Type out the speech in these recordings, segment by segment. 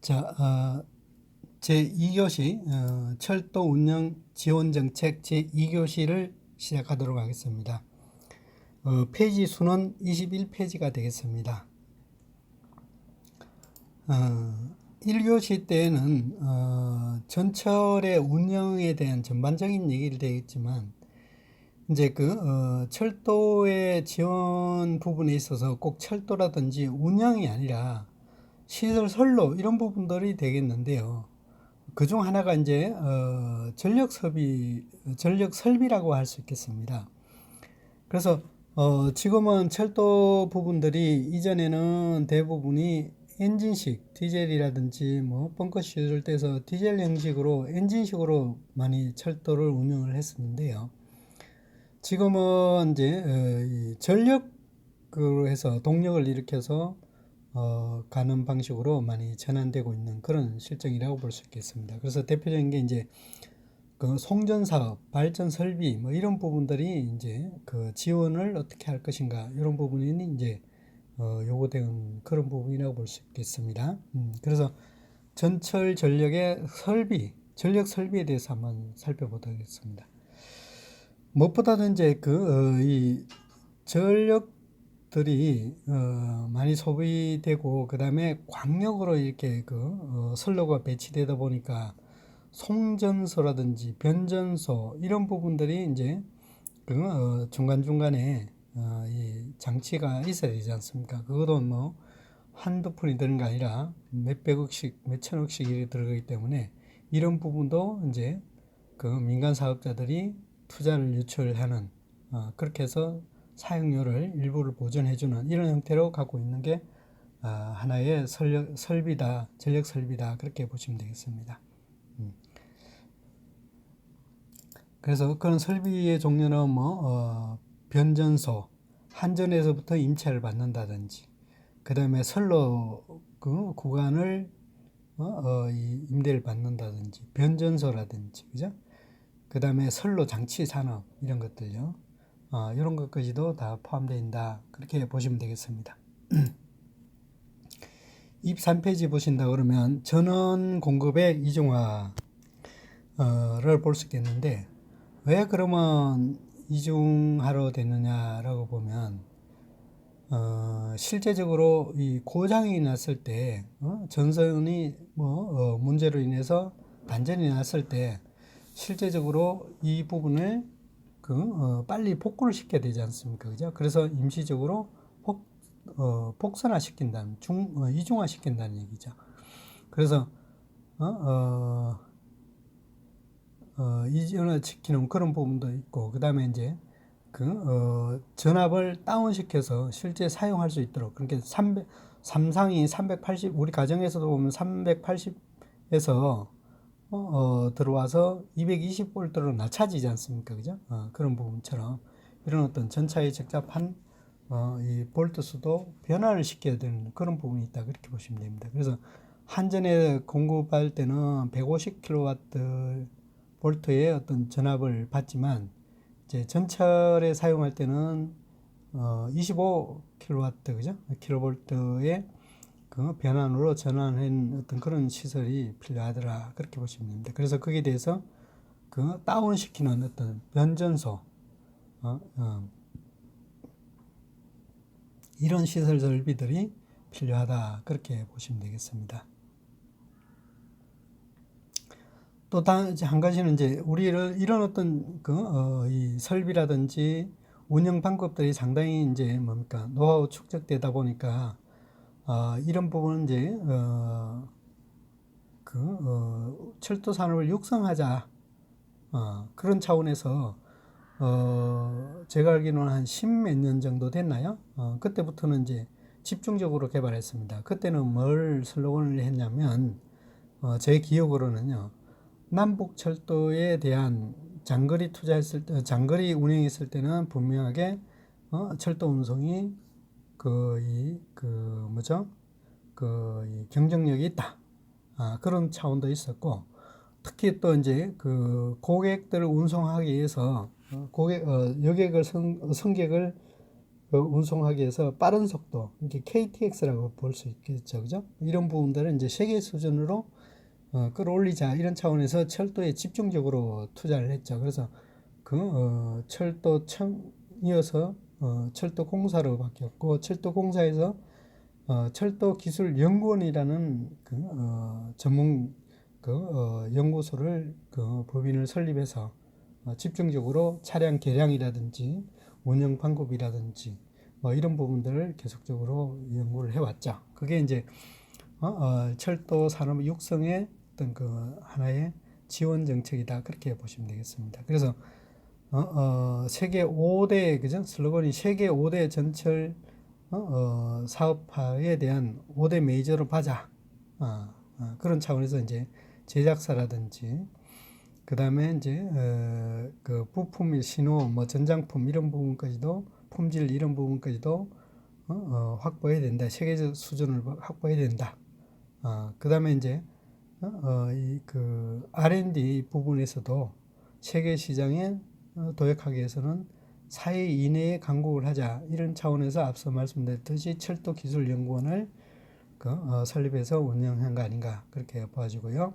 자, 제2교시 철도 운영 지원 정책 제2교시를 시작하도록 하겠습니다. 페이지 수는 21페이지가 되겠습니다. 1교시 때에는 전철의 운영에 대한 전반적인 얘기를 되겠지만 이제 철도의 지원 부분에 있어서 꼭 철도라든지 운영이 아니라 시설 선로 이런 부분들이 되겠는데요. 그중 하나가 이제 전력 설비라고 할 수 있겠습니다. 그래서 지금은 철도 부분들이 이전에는 대부분이 엔진식 디젤이라든지 뭐 벙커 시설 떼서 디젤 형식으로 엔진식으로 많이 철도를 운영을 했었는데요. 지금은 이제 이 전력으로 해서 동력을 일으켜서 가는 방식으로 많이 전환되고 있는 그런 실정이라고 볼 수 있겠습니다. 그래서 대표적인 게 이제 그 송전 사업, 발전 설비 뭐 이런 부분들이 이제 그 지원을 어떻게 할 것인가 이런 부분이 이제 요구되는 그런 부분이라고 볼 수 있겠습니다. 그래서 전철 전력의 설비, 전력 설비에 대해서 한번 살펴보도록 하겠습니다. 무엇보다도 이제 이 전력들이 많이 소비되고 그 다음에 광역으로 이렇게 선로가 배치되다 보니까 송전소라든지 변전소 이런 부분들이 이제 중간중간에 이 장치가 있어야 되지 않습니까? 그것도 뭐 한두 푼이 드는 게 아니라 몇백억씩 몇천억씩 이렇게 들어가기 때문에 이런 부분도 이제 민간 사업자들이 투자를 유치하는 그렇게 해서 사용료를 일부를 보전해주는 이런 형태로 갖고 있는 게 하나의 설비다, 전력 설비다 그렇게 보시면 되겠습니다. 그래서 그런 설비의 종류는 뭐 변전소, 한전에서부터 임차를 받는다든지, 그 다음에 선로 그 구간을 임대를 받는다든지, 변전소라든지, 그죠? 그 다음에 선로 장치 산업 이런 것들요. 이런 것까지도 다 포함되어 그렇게 보시면 되겠습니다. 23페이지 보신다 그러면 전원 공급의 이중화를 볼 수 있겠는데 왜 그러면 이중화로 되느냐라고 보면 실제적으로 이 고장이 났을 때 전선이 뭐 문제로 인해서 단전이 났을 때 실제적으로 이 부분을 빨리 복구를 시켜야 되지 않습니까? 그죠? 그래서 임시적으로 복선화 시킨다는, 이중화 시킨다는 얘기죠. 그래서, 이중화 시키는 그런 부분도 있고, 그 다음에 이제, 전압을 다운시켜서 실제 사용할 수 있도록, 그러니까 삼상이 380, 우리 가정에서도 보면 380에서 들어와서 220볼트로 낮춰지지 않습니까? 그죠? 그런 부분처럼 이런 어떤 전차에 적합한 이 볼트 수도 변화를 시켜야 되는 그런 부분이 있다. 그렇게 보시면 됩니다. 그래서 한전에 공급할 때는 150kW 볼트의 어떤 전압을 받지만 이제 전철에 사용할 때는 25kW 그죠? 킬로볼트의 변환으로 전환한 어떤 그런 시설이 필요하더라. 그렇게 보시면 됩니다. 그래서 거기에 대해서 다운시키는 어떤 변전소, 이런 시설 설비들이 필요하다. 그렇게 보시면 되겠습니다. 또 한 가지는 이제 우리를 이런 어떤 이 설비라든지 운영 방법들이 상당히 이제 뭡니까 노하우 축적되다 보니까 이런 부분은 이제 철도 산업을 육성하자 그런 차원에서 제가 알기로는 한 10몇 년 정도 됐나요? 그때부터는 이제 집중적으로 개발했습니다. 그때는 뭘 슬로건을 했냐면 제 기억으로는요. 남북 철도에 대한 장거리 투자했을 때, 장거리 운행했을 때는 분명하게 철도 운송이 뭐죠? 이 경쟁력이 있다. 그런 차원도 있었고, 특히 또 이제 고객들을 운송하기 위해서 여객을 승객을 운송하기 위해서 빠른 속도, 이게 KTX라고 볼 수 있겠죠, 그죠? 이런 부분들은 이제 세계 수준으로 끌어올리자 이런 차원에서 철도에 집중적으로 투자를 했죠. 그래서 철도청 이어서 철도공사로 바뀌었고 철도공사에서 철도기술연구원이라는 전문 연구소를 법인을 설립해서 집중적으로 차량 개량이라든지 운영 방법이라든지 뭐 이런 부분들을 계속적으로 연구를 해왔죠. 그게 이제 철도 산업 육성의 어떤 하나의 지원 정책이다 그렇게 보시면 되겠습니다. 그래서 세계 5대 그죠? 슬로건이 세계 5대 전철 사업화에 대한 5대 메이저로 가자. 그런 차원에서 이제 제작사라든지 그 다음에 이제 부품, 신호, 뭐 전장품 이런 부분까지도 품질 이런 부분까지도 확보해야 된다. 세계적 수준을 확보해야 된다. 그 다음에 이제 R&D 부분에서도 세계 시장에 도약하기 위해서는 4회 이내에 강국을 하자 이런 차원에서 앞서 말씀드렸듯이 철도기술연구원을 설립해서 운영한 거 아닌가 그렇게 봐지고요.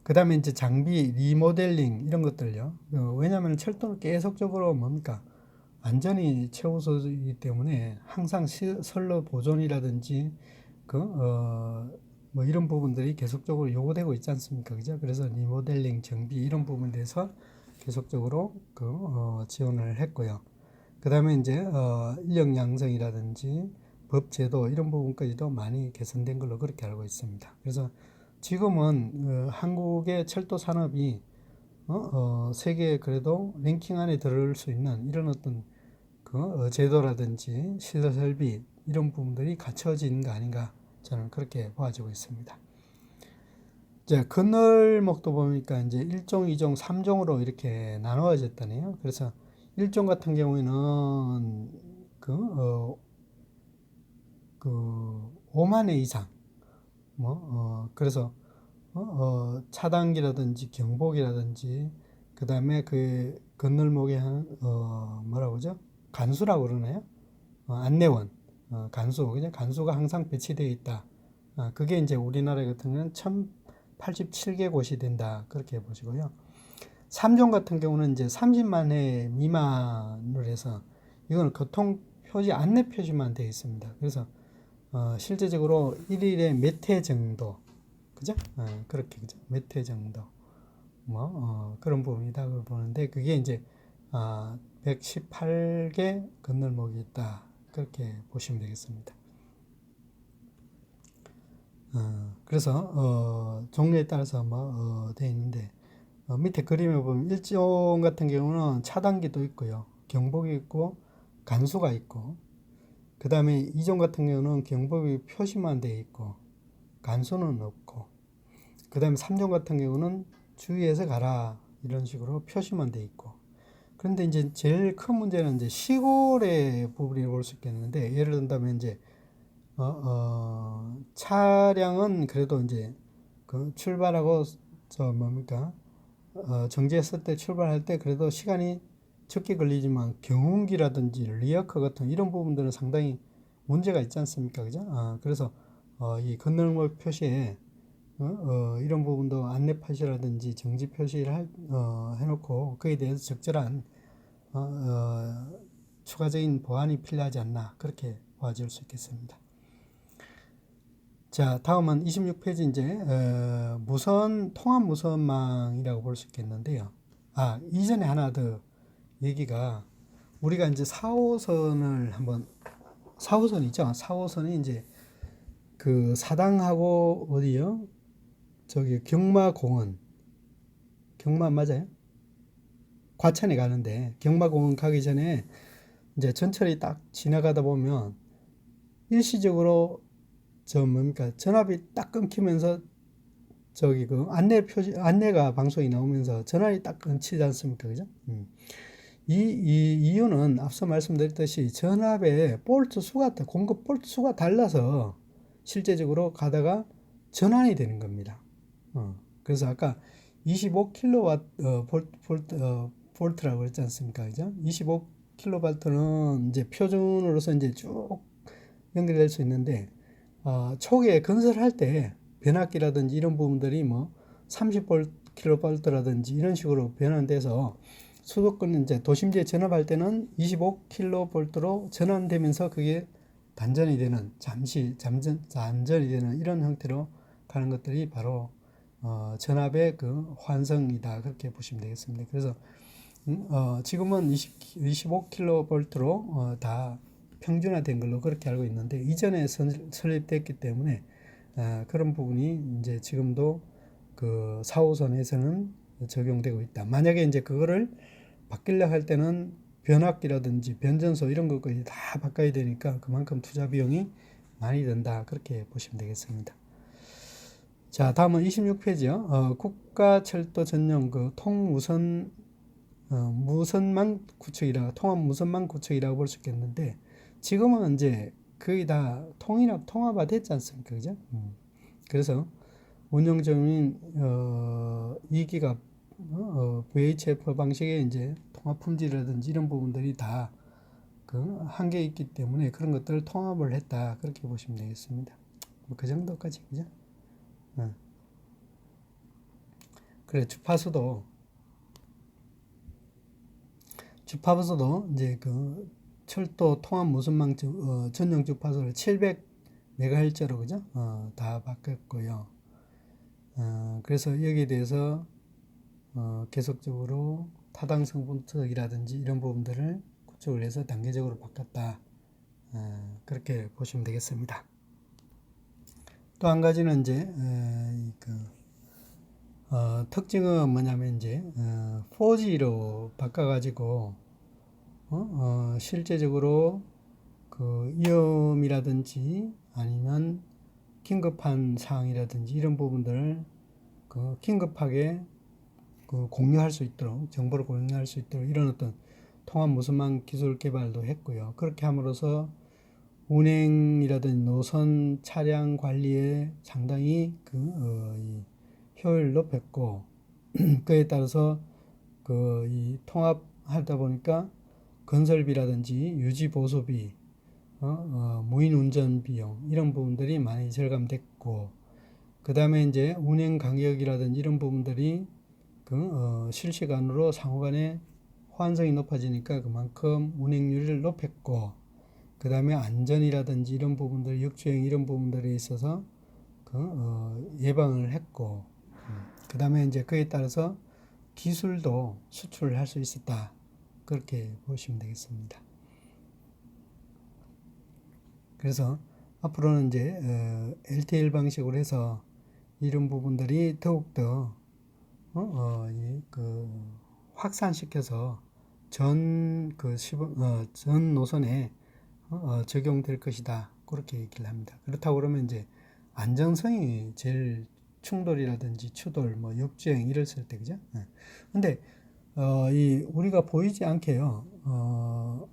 그 다음에 이제 장비 리모델링 이런 것들요. 왜냐하면 철도는 계속적으로 뭡니까 안전이 최우선이기 때문에 항상 선로 보존이라든지 뭐 이런 부분들이 계속적으로 요구되고 있지 않습니까? 그죠? 그래서 리모델링 정비 이런 부분에 대해서 계속적으로 지원을 했고요. 그 다음에 이제 인력 양성이라든지 법 제도 이런 부분까지도 많이 개선된 걸로 그렇게 알고 있습니다. 그래서 지금은 한국의 철도 산업이 세계 그래도 랭킹 안에 들을 수 있는 이런 어떤 제도라든지 시설 설비 이런 부분들이 갖춰진 거 아닌가 저는 그렇게 봐지고 있습니다. 이제 건널목도 보니까 이제 1종, 2종, 3종으로 이렇게 나누어졌다네요. 그래서 1종 같은 경우에는 5만 회 이상 그래서 차단기라든지 경복이라든지 그 다음에 건널목에 뭐라고 그러죠? 간수라고 그러나요? 안내원 간수 그냥 간수가 항상 배치되어 있다. 그게 이제 우리나라 같은 경우는 1087개 곳이 된다. 그렇게 보시고요. 3종 같은 경우는 이제 30만 회 미만으로 해서 이거는 교통 표지 안내 표시만 되어 있습니다. 그래서 실제적으로 1일에 몇 회 정도 그죠? 그렇게 그죠? 몇 회 정도 그런 부분이다 보는데 그게 이제 118개 건널목이 있다. 그렇게 보시면 되겠습니다. 그래서 종류에 따라서 되어 있는데 밑에 그림에 보면 1종 같은 경우는 차단기도 있고요. 경복이 있고 간수가 있고 그 다음에 2종 같은 경우는 경복이 표시만 되어 있고 간수는 없고 그 다음에 3종 같은 경우는 주의해서 가라 이런 식으로 표시만 되어 있고 그런데 이제 제일 큰 문제는 이제 시골의 부분이 볼 수 있겠는데 예를 든다면 이제 차량은 그래도 이제 출발하고 정지했을 때 출발할 때 그래도 시간이 적게 걸리지만 경운기라든지 리어커 같은 이런 부분들은 상당히 문제가 있지 않습니까? 그죠? 그래서 이 건널목 표시에 이런 부분도 안내 표시라든지 정지 표시를 해놓고 그에 대해서 적절한 추가적인 보완이 필요하지 않나 그렇게 봐줄 수 있겠습니다. 자, 다음은 26페이지 이제 통합 무선망이라고 볼 수 있겠는데요. 이전에 하나 더 얘기가 우리가 이제 4호선을 한번 4호선이죠. 4호선이 이제 사당하고 어디요? 저기 경마공원 경마 맞아요? 과천에 가는데 경마공원 가기 전에 이제 전철이 딱 지나가다 보면 일시적으로 전압이 딱 끊기면서 안내가 방송이 나오면서 전압이 딱 끊기지 않습니까? 그죠? 이 이유는 앞서 말씀드렸듯이 전압의 공급 볼트 수가 달라서 실제적으로 가다가 전환이 되는 겁니다. 그래서 아까 25kW 볼트라고 그랬지 않습니까? 그죠? 25 킬로발트는 이제 표준으로서 이제 쭉 연결될 수 있는데, 초기에 건설할 때 변압기라든지 이런 부분들이 뭐 30킬로발트라든지 이런 식으로 변환돼서 수도권 이제 도심지에 전압할 때는 25킬로볼트로 전환되면서 그게 단전이 되는, 잠시 단전이 되는 이런 형태로 가는 것들이 바로 전압의 그 환성이다, 그렇게 보시면 되겠습니다. 그래서 지금은 25킬로볼트로 다 평준화된 걸로 그렇게 알고 있는데, 이전에 설립됐기 때문에 그런 부분이 이제 지금도 그 4호선에서는 적용되고 있다. 만약에 이제 그거를 바뀌려 할 때는 변압기라든지 변전소 이런 것까지 다 바꿔야 되니까 그만큼 투자 비용이 많이 든다, 그렇게 보시면 되겠습니다. 자, 다음은 26페이지요. 국가철도 전용 그 무선망 구축이라, 통합 무선망 구축이라고 볼 수 있겠는데, 지금은 이제 거의 다 통합화 됐지 않습니까? 그죠? 그래서 운영점인 2기가 VHF 방식의 이제 통합 품질이라든지 이런 부분들이 다 그 한계에 있기 때문에 그런 것들을 통합을 했다, 그렇게 보시면 되겠습니다. 뭐 그 정도까지, 그죠? 그래, 주파수도 이제 그 철도 통합 무선망 전용 주파수를 700MHz로, 그죠? 다 바꿨고요. 그래서 여기에 대해서 계속적으로 타당성 분석이라든지 이런 부분들을 구축을 해서 단계적으로 바꿨다, 그렇게 보시면 되겠습니다. 또 한 가지는 이제 특징은 뭐냐면 이제 4G로 바꿔가지고 실제적으로 그 위험이라든지 아니면 긴급한 사항이라든지 이런 부분들을 그 긴급하게 그 공유할 수 있도록, 정보를 공유할 수 있도록 이런 어떤 통합 무선망 기술 개발도 했고요. 그렇게 함으로써 운행이라든지 노선 차량 관리에 상당히 이 효율을 높였고, 그에 따라서 이 통합하다 보니까 건설비라든지 유지 보수비, 무인 운전 비용 이런 부분들이 많이 절감됐고, 그 다음에 이제 운행 간격이라든지 이런 부분들이 실시간으로 상호간에 호환성이 높아지니까 그만큼 운행률을 높였고, 그 다음에 안전이라든지 이런 부분들, 역주행 이런 부분들에 있어서 예방을 했고, 그 다음에 이제 그에 따라서 기술도 수출을 할 수 있었다, 그렇게 보시면 되겠습니다. 그래서 앞으로는 이제 LTL 방식으로 해서 이런 부분들이 더욱더 확산시켜서 전 노선에 적용될 것이다, 그렇게 얘기를 합니다. 그렇다고 그러면 이제 안정성이 제일 충돌이라든지 추돌, 뭐 역주행 이랬을 때, 그죠? 근데 우리가 보이지 않게요.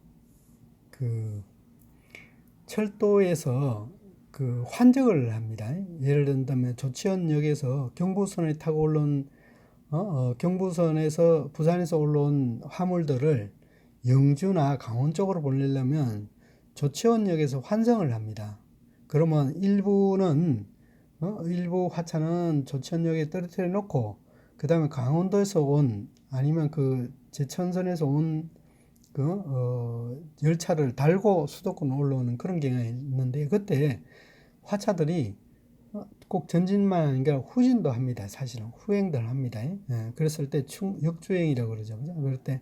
그 철도에서 그 환적을 합니다. 예를 든다면 조치원역에서 경부선에 타고 올라온 경부선에서 부산에서 올라온 화물들을 영주나 강원 쪽으로 보내려면 조치원역에서 환승을 합니다. 그러면 일부 화차는 조치원역에 떨어뜨려 놓고 그 다음에 강원도에서 온, 아니면 그 제천선에서 온 열차를 달고 수도권 올라오는 그런 경우가 있는데, 그때 화차들이 꼭 전진만 아니라 후진도 합니다. 사실은 후행들 합니다. 그랬을 때 역주행이라고 그러죠. 그럴 때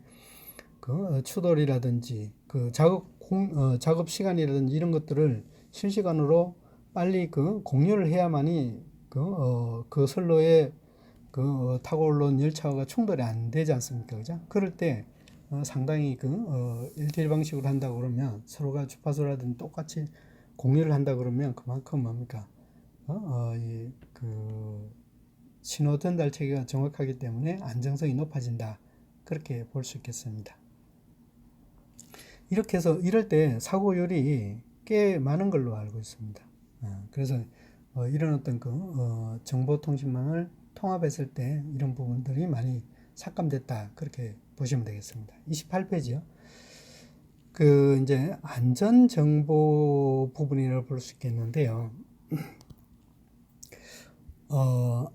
추돌이라든지 작업 시간이라든지 이런 것들을 실시간으로 빨리 공유를 해야만이 그 선로에 타고 올라온 열차가 충돌이 안 되지 않습니까? 그죠? 그럴 때 상당히 LTL 방식으로 한다 그러면 서로가 주파수라든지 똑같이 공유를 한다 그러면 그만큼 뭡니까? 신호 전달 체계가 정확하기 때문에 안정성이 높아진다, 그렇게 볼 수 있겠습니다. 이렇게 해서 이럴 때 사고율이 꽤 많은 걸로 알고 있습니다. 그래서 이런 어떤 정보통신망을 통합했을 때 이런 부분들이 많이 삭감됐다, 그렇게 보시면 되겠습니다. 28페이지요. 이제 안전정보 부분이라고 볼 수 있겠는데요. 어,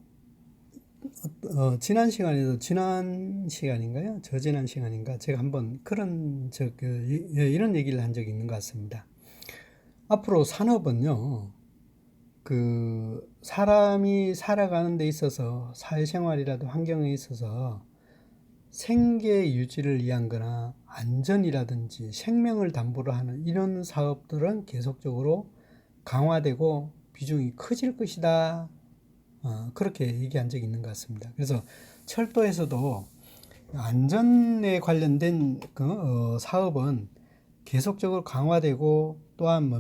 지난 시간인가요? 저지난 시간인가? 제가 한번 이런 얘기를 한 적이 있는 것 같습니다. 앞으로 산업은요, 사람이 살아가는 데 있어서, 사회생활이라도 환경에 있어서 생계 유지를 위한 거나 안전이라든지 생명을 담보로 하는 이런 사업들은 계속적으로 강화되고 비중이 커질 것이다. 그렇게 얘기한 적이 있는 것 같습니다. 그래서 철도에서도 안전에 관련된 사업은 계속적으로 강화되고 또한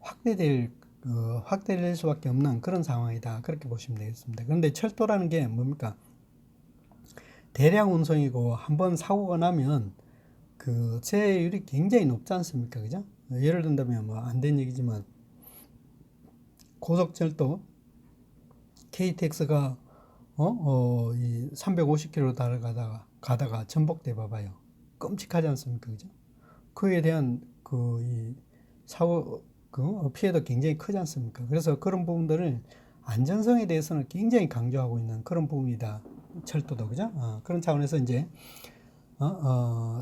확대될 수밖에 없는 그런 상황이다. 그렇게 보시면 되겠습니다. 그런데 철도라는 게 뭡니까? 대량 운송이고 한번 사고가 나면 재해율이 굉장히 높지 않습니까? 그죠? 예를 든다면 안 된 얘기지만 고속철도 KTX가 350km 가다가 전복돼 봐봐요. 끔찍하지 않습니까? 그죠? 그에 대한 이 사고 피해도 굉장히 크지 않습니까? 그래서 그런 부분들을 안전성에 대해서는 굉장히 강조하고 있는 그런 부분이다. 철도도 그죠? 그런 차원에서 이제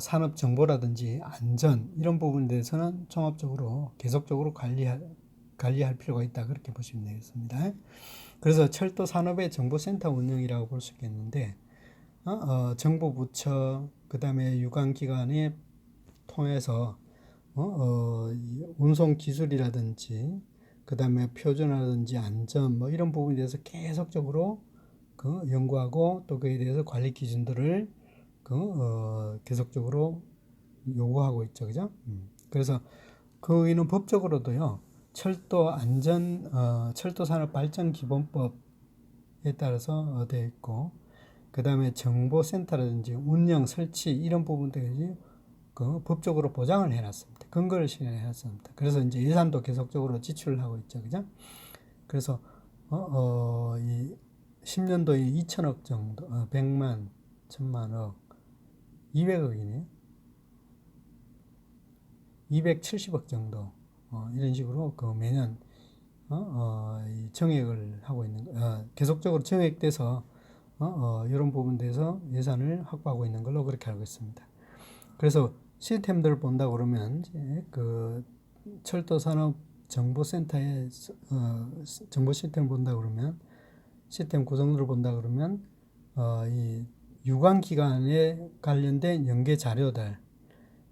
산업 정보라든지 안전 이런 부분에 대해서는 종합적으로 계속적으로 관리할 필요가 있다. 그렇게 보시면 되겠습니다. 그래서 철도 산업의 정보센터 운영이라고 볼 수 있겠는데 정부 부처 그다음에 유관기관에 통해서 운송 기술이라든지 그다음에 표준화라든지 안전 이런 부분에 대해서 계속적으로 연구하고 또 그에 대해서 관리 기준들을 계속적으로 요구하고 있죠, 그죠? 그래서 이는 법적으로도요, 철도 산업 발전 기본법에 따라서 되어 있고, 그 다음에 정보센터라든지 운영 설치 이런 부분들이 법적으로 보장을 해놨습니다. 근거를 실현해놨습니다. 그래서 이제 예산도 계속적으로 지출을 하고 있죠, 그죠? 그래서 이 10년도에 2천억 정도, 100만, 1000만억, 200억이네. 270억 정도, 이런 식으로 매년 이 정액을 하고 있는 계속적으로 정액돼서 이런 부분에서 예산을 확보하고 있는 걸로 그렇게 알고 있습니다. 그래서 시스템들을 본다 그러면 이제 철도 산업 정보센터의 정보 시스템을 본다 그러면 시스템 구성들을 본다 그러면 이 유관 기관에 관련된 연계 자료들,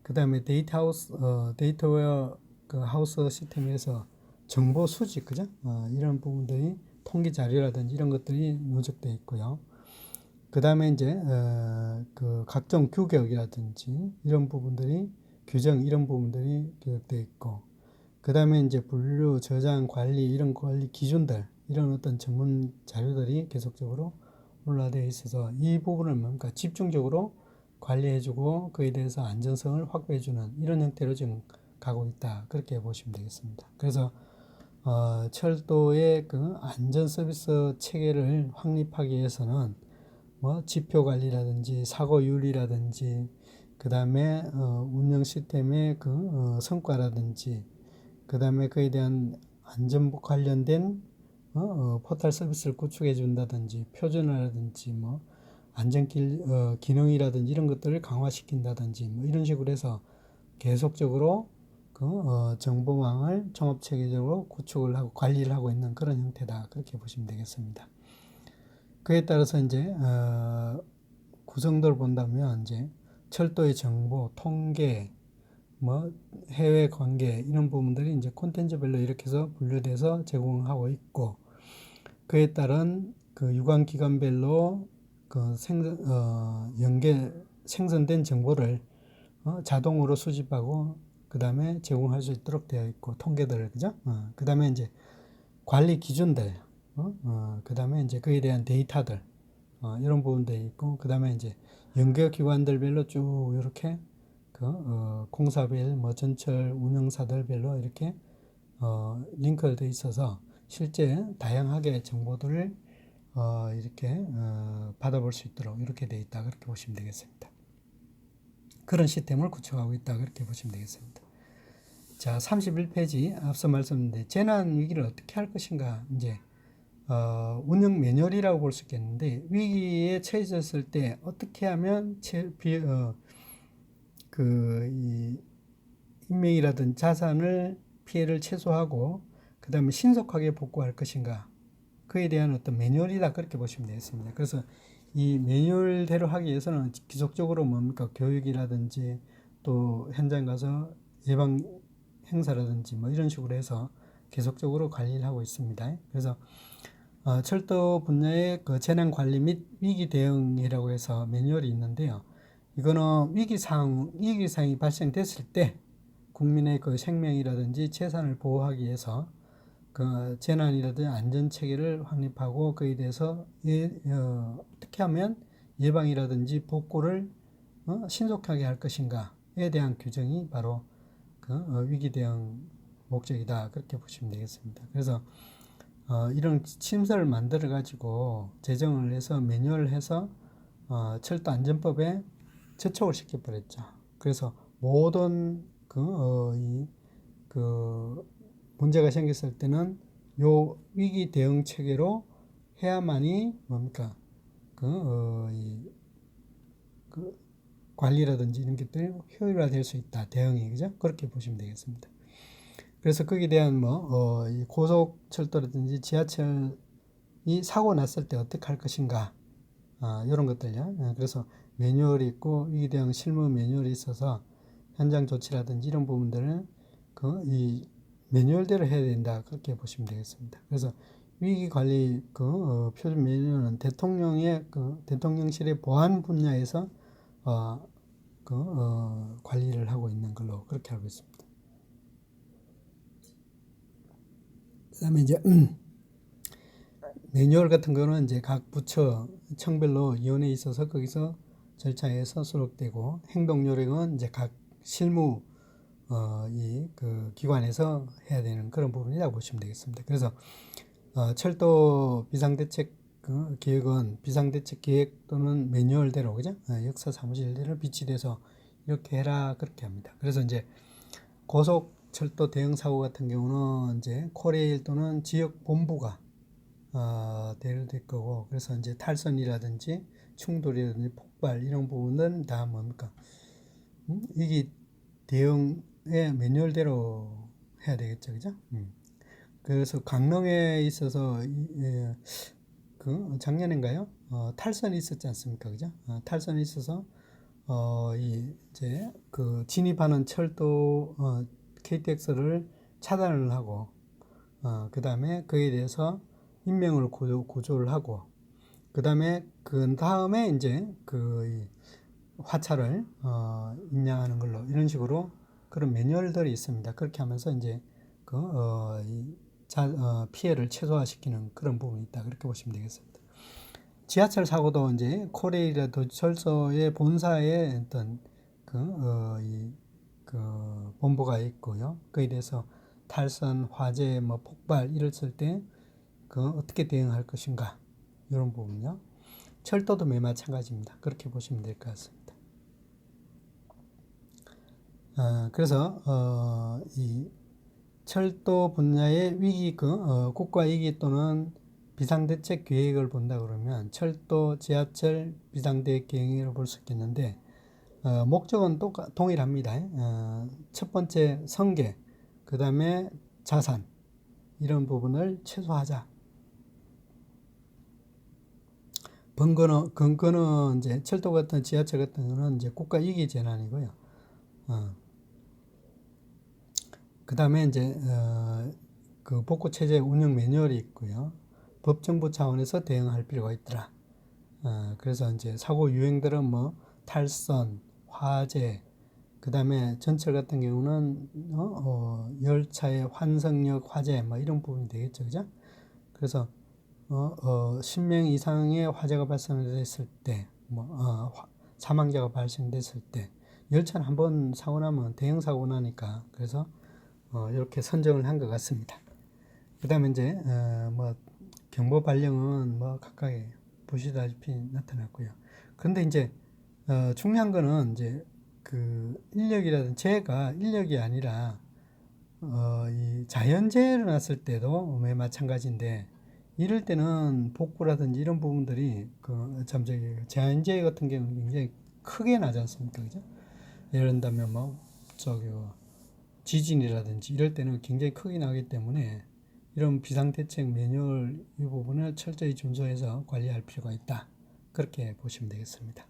그 다음에 데이터웨어 하우스 시스템에서 정보 수집, 그죠? 이런 부분들이 통계 자료라든지 이런 것들이 누적되어 있고요. 그 다음에 이제 각종 규격이라든지 이런 부분들이 규정 이런 부분들이 기록되어 있고, 그 다음에 이제 분류, 저장, 관리 이런 관리 기준들 이런 어떤 전문 자료들이 계속적으로 올라되어 있어서 이 부분을 집중적으로 관리해주고 그에 대해서 안전성을 확보해주는 이런 형태로 지금 가고 있다. 그렇게 보시면 되겠습니다. 그래서 철도의 안전 서비스 체계를 확립하기 위해서는 지표 관리라든지 사고율이라든지 그 다음에 운영 시스템의 성과라든지 그 다음에 그에 대한 안전 관련된 포털 서비스를 구축해 준다든지 표준화라든지 안전 기능이라든지 이런 것들을 강화시킨다든지 이런 식으로 해서 계속적으로 정보망을 종합체계적으로 구축을 하고 관리를 하고 있는 그런 형태다. 그렇게 보시면 되겠습니다. 그에 따라서 이제 구성도를 본다면 이제 철도의 정보, 통계, 해외 관계 이런 부분들이 이제 콘텐츠별로 이렇게 해서 분류돼서 제공하고 있고, 그에 따른 유관 기관별로 생성된 정보를 자동으로 수집하고 그 다음에 제공할 수 있도록 되어 있고 통계들을 그죠? 그 다음에 이제 관리 기준들, 그 다음에 이제 그에 대한 데이터들 이런 부분들이 있고, 그 다음에 이제 연계 기관들별로 쭉 이렇게 공사별, 전철 운영사들별로 이렇게 링크가 되어 있어서 실제 다양하게 정보들을 이렇게 받아볼 수 있도록 이렇게 되어 있다. 그렇게 보시면 되겠습니다. 그런 시스템을 구축하고 있다. 그렇게 보시면 되겠습니다. 자, 31페이지 앞서 말씀드린 재난 위기를 어떻게 할 것인가 이제 운영 매뉴얼이라고 볼 수 있겠는데 위기에 처해졌을 때 어떻게 하면 이 인명이라든 자산을 피해를 최소화하고 그 다음에 신속하게 복구할 것인가 그에 대한 어떤 매뉴얼이다 그렇게 보시면 되겠습니다. 그래서 이 매뉴얼대로 하기 위해서는 지속적으로 뭡니까 교육이라든지 또 현장 가서 예방 행사라든지 뭐 이런 식으로 해서 계속적으로 관리를 하고 있습니다. 그래서 철도 분야의 그 재난 관리 및 위기 대응이라고 해서 매뉴얼이 있는데요. 이거는 위기상이 발생됐을 때 국민의 그 생명이라든지 재산을 보호하기 위해서 그 재난이라든지 안전 체계를 확립하고 그에 대해서 어떻게 하면 예방이라든지 복구를 신속하게 할 것인가에 대한 규정이 바로 그 위기 대응 목적이다 그렇게 보시면 되겠습니다. 그래서 이런 침서를 만들어 가지고 제정을 해서 매뉴얼을 해서 철도 안전법에 저촉을 시켜 버렸죠. 그래서 모든 문제가 생겼을 때는 요 위기 대응 체계로 해야만이 뭡니까 관리라든지 이런 것들이 효율화될 수 있다. 대응이 그죠? 그렇게 보시면 되겠습니다. 그래서 거기에 대한 이 고속철도라든지 지하철이 사고 났을 때 어떻게 할 것인가 이런 것들요. 그래서 매뉴얼이 있고 위기 대응 실무 매뉴얼이 있어서 현장 조치라든지 이런 부분들은 이 매뉴얼대로 해야 된다 그렇게 보시면 되겠습니다. 그래서 위기 관리 표준 매뉴얼은 대통령실의 보안 분야에서 관리를 하고 있는 걸로 그렇게 알고 있습니다. 그다음에 이제 매뉴얼 같은 거는 이제 각 부처 청별로 위원회에 있어서 거기서 절차에서 수록되고 행동 요령은 이제 각 실무 기관에서 해야 되는 그런 부분이라고 보시면 되겠습니다. 그래서 철도 비상대책 계획은 비상대책 계획 또는 매뉴얼대로 그죠? 역사 사무실대로 비치돼서 이렇게 해라 그렇게 합니다. 그래서 이제 고속철도 대응 사고 같은 경우는 이제 코레일 또는 지역 본부가 될 거고 그래서 이제 탈선이라든지 충돌이라든지 폭발 이런 부분은 다 뭡니까 이게 대응의 매뉴얼대로 해야 되겠죠, 그죠? 그래서 강릉에 있어서 작년인가요? 탈선이 있었지 않습니까, 그죠? 탈선이 있어서 이제 진입하는 철도 KTX를 차단을 하고 그 다음에 그에 대해서 인명을 구조를 하고 그 다음에 이제 화차를 인양하는 걸로 이런 식으로 그런 매뉴얼들이 있습니다. 그렇게 하면서 이제 피해를 최소화시키는 그런 부분이 있다. 그렇게 보시면 되겠습니다. 지하철 사고도 이제 코레일이나 도시철도의 본사에 어떤 본부가 있고요. 그에 대해서 탈선, 화재, 폭발 이랬을 때 어떻게 대응할 것인가 이런 부분요. 철도도 매우 마찬가지입니다. 그렇게 보시면 될 것 같습니다. 그래서 이 철도 분야의 위기 국가 위기 또는 비상대책 계획을 본다 그러면 철도, 지하철 비상대책 계획을 볼 수 있겠는데 목적은 동일합니다. 첫 번째 성계, 그 다음에 자산 이런 부분을 최소화하자. 근거는 이제 철도 같은 지하철 같은 거는 이제 국가 위기 재난이고요. 그 다음에 이제 복구 체제 운영 매뉴얼이 있고요. 법정부 차원에서 대응할 필요가 있더라. 그래서 이제 사고 유형들은 탈선, 화재, 그 다음에 전철 같은 경우는 열차의 환승역 화재 이런 부분이 되겠죠, 그죠? 그래서 10명 이상의 화재가 발생됐을 때, 사망자가 발생됐을 때, 열차는 한번 사고 나면 대형 사고 나니까 그래서 이렇게 선정을 한 것 같습니다. 그 다음에 이제 경보 발령은 각각에 보시다시피 나타났고요. 그런데 이제 중요한 거는 이제 그 인력이라든 재해가 인력이 아니라 이 자연재해를 났을 때도 매 마찬가지인데 이럴 때는 복구라든지 이런 부분들이 저기 자연재해 같은 경우는 굉장히 크게 나지 않습니까? 그죠? 예를 들면 뭐 저기 지진이라든지 이럴 때는 굉장히 크게 나기 때문에 이런 비상대책 매뉴얼 이 부분을 철저히 준수해서 관리할 필요가 있다. 그렇게 보시면 되겠습니다.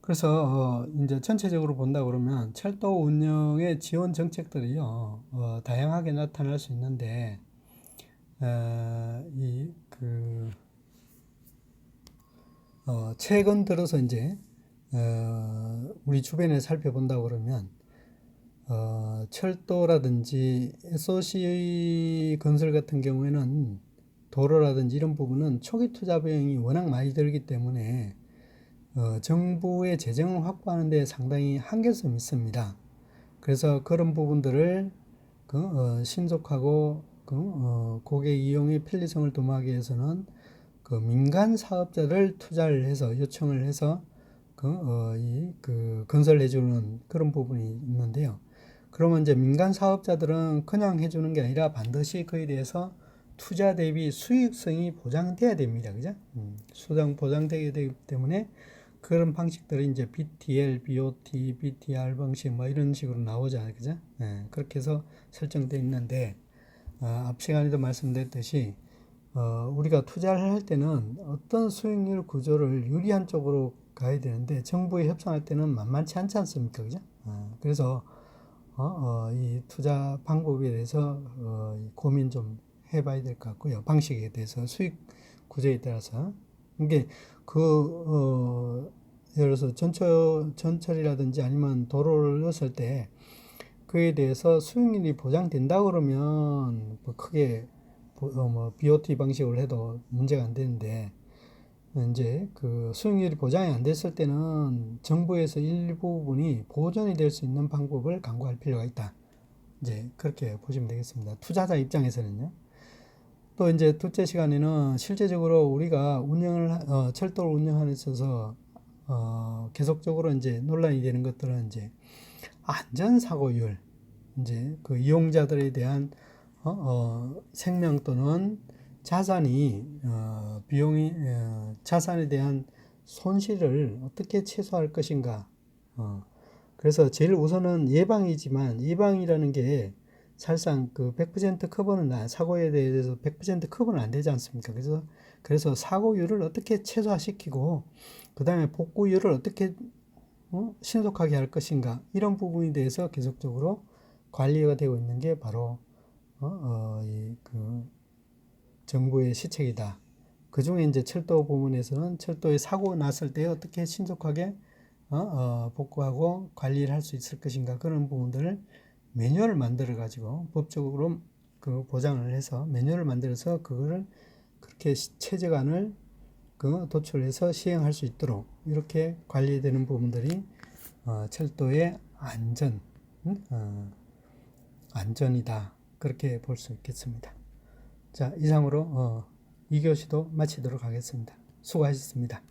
그래서 이제 전체적으로 본다 그러면 철도 운영의 지원 정책들이요 다양하게 나타날 수 있는데 최근 들어서 이제 우리 주변에 살펴본다 그러면 철도라든지 SOC 건설 같은 경우에는 도로라든지 이런 부분은 초기 투자 비용이 워낙 많이 들기 때문에 정부의 재정을 확보하는 데 상당히 한계점이 있습니다. 그래서 그런 부분들을 신속하고 고객 이용의 편리성을 도모하기 위해서는 민간 사업자를 투자를 해서 요청을 해서 건설해주는 그런 부분이 있는데요. 그러면 이제 민간 사업자들은 그냥 해주는 게 아니라 반드시 그에 대해서 투자 대비 수익성이 보장돼야 됩니다. 그죠? 수당 보장되게 되기 때문에 그런 방식들이 이제 BTL, BOT, BTR 방식 뭐 이런 식으로 나오잖아요. 그죠? 그렇게 해서 설정되어 있는데, 앞 시간에도 말씀드렸듯이, 우리가 투자를 할 때는 어떤 수익률 구조를 유리한 쪽으로 가야 되는데, 정부에 협상할 때는 만만치 않지 않습니까? 그죠? 그래서, 이 투자 방법에 대해서, 고민 좀 해봐야 될 것 같고요. 방식에 대해서, 수익 구조에 따라서. 이게, 예를 들어서 전철이라든지 아니면 도로를 넣었을 때, 그에 대해서 수익률이 보장된다 그러면, 뭐 크게, BOT 방식으로 해도 문제가 안 되는데, 이제 수익률이 보장이 안 됐을 때는 정부에서 일부분이 보전이 될 수 있는 방법을 강구할 필요가 있다. 이제 그렇게 보시면 되겠습니다. 투자자 입장에서는요. 또 이제 둘째 시간에는 실제적으로 우리가 철도를 운영하는 데 있어서 계속적으로 이제 논란이 되는 것들은 이제 안전사고율, 이제 이용자들에 대한 생명 또는 자산에 대한 손실을 어떻게 최소화할 것인가. 그래서 제일 우선은 예방이지만 예방이라는 게 사실상 100% 커버는 사고에 대해서 100% 커버는 안 되지 않습니까? 그래서 사고율을 어떻게 최소화시키고 그 다음에 복구율을 어떻게 신속하게 할 것인가 이런 부분에 대해서 계속적으로 관리가 되고 있는 게 바로 정부의 시책이다. 그 중에 이제 철도 부문에서는 철도에 사고 났을 때 어떻게 신속하게 복구하고 관리를 할 수 있을 것인가 그런 부분들을 매뉴얼을 만들어 가지고 법적으로 보장을 해서 매뉴얼을 만들어서 그거를 그렇게 최저간을 도출해서 시행할 수 있도록 이렇게 관리되는 부분들이 철도의 안전이다. 그렇게 볼 수 있겠습니다. 자, 이상으로 2교시도 마치도록 하겠습니다. 수고하셨습니다.